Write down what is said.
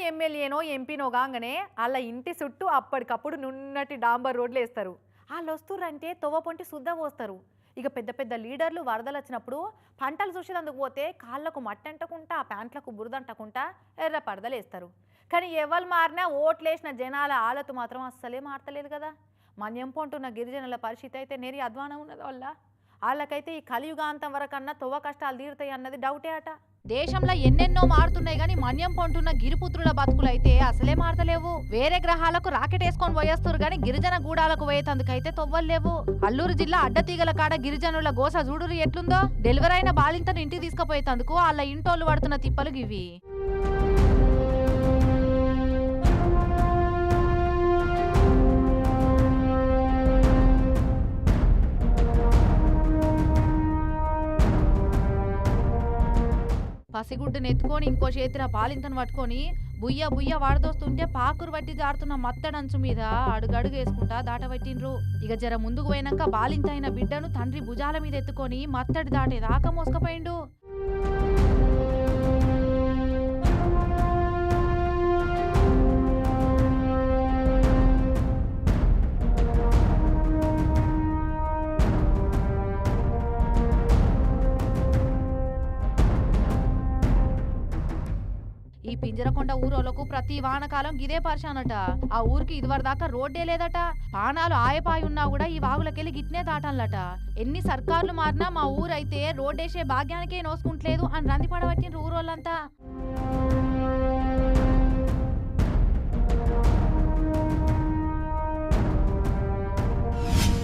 ఎమ్మెల్యేనో ఎంపీనో కాగానే వాళ్ళ ఇంటి చుట్టూ అప్పటికప్పుడు నున్నటి డాంబర్ రోడ్లు వేస్తారు. వాళ్ళు వస్తుర్రంటే తొవ్వపొంటి శుద్ధ పోస్తారు. ఇక పెద్ద పెద్ద లీడర్లు వరదలు వచ్చినప్పుడు పంటలు చూసేందుకు పోతే కాళ్ళకు మట్టి అంటకుంటా ప్యాంట్లకు బురదంటకుంటా ఎర్ర పరదలు వేస్తారు. కానీ ఎవరు మారినా ఓట్లేసిన జనాల ఆలతు మాత్రం అస్సలే మారతలేదు కదా. మన్యం పొంటున్న గిరిజనుల పరిస్థితి అయితే నేరి అధ్వానం ఉన్నది వల్ల వాళ్ళకైతే ఈ కలియుగాంతం వరకన్నా తొవ్వ కష్టాలు తీరుతాయి అన్నది డౌటే అట. దేశంలో ఎన్నెన్నో మారుతున్నాయి గాని మన్యం పొంటున్న గిరిపుత్రుల బతుకులైతే అసలే మారతలేవు. వేరే గ్రహాలకు రాకెట్ వేసుకొని పోయేస్తారు గాని గిరిజన గూడాలకు పోయేతందుకైతే తొవ్వలేవు. అల్లూరు జిల్లా అడ్డతీగల కాడ గిరిజనుల గోస చూడురు ఎట్లుందో. డెలివరీ అయిన బాలింతను ఇంటికి తీసుకుపోయేతందుకు వాళ్ళ ఇంటోళ్ళు పడుతున్న తిప్పలు గివి. పసిగుడ్డును ఎత్తుకొని ఇంకో చేతిన పాలింతను పట్టుకొని బుయ్య బుయ్య వాడదోస్తుంటే పాకురు బట్టి జారుతున్న మత్తడంచు మీద అడుగడుగు వేసుకుంటా దాటబట్టిండ్రు. ఇక జర ముందుకు పోయినాక బాలింత అయిన బిడ్డను తండ్రి భుజాల మీద ఎత్తుకొని మత్తడి దాటేదాకా మోసుకపోయిండు. ఈ పింజరకొండ ఊరోళ్లకు ప్రతి వానకాలం గిదే పరిశానట. ఆ ఊరికి ఇదివరదాకా రోడ్డే లేదట. పానాలు ఆయపాయి ఉన్నా కూడా ఈ వాగులకెళ్ళి గిట్నే దాటాలట. ఎన్ని సర్కార్లు మారినా మా ఊరైతే రోడ్డేసే భాగ్యానికే నోసుకుంటలేదు అని రంది పడబట్టిన ఊరోళ్ళంతా.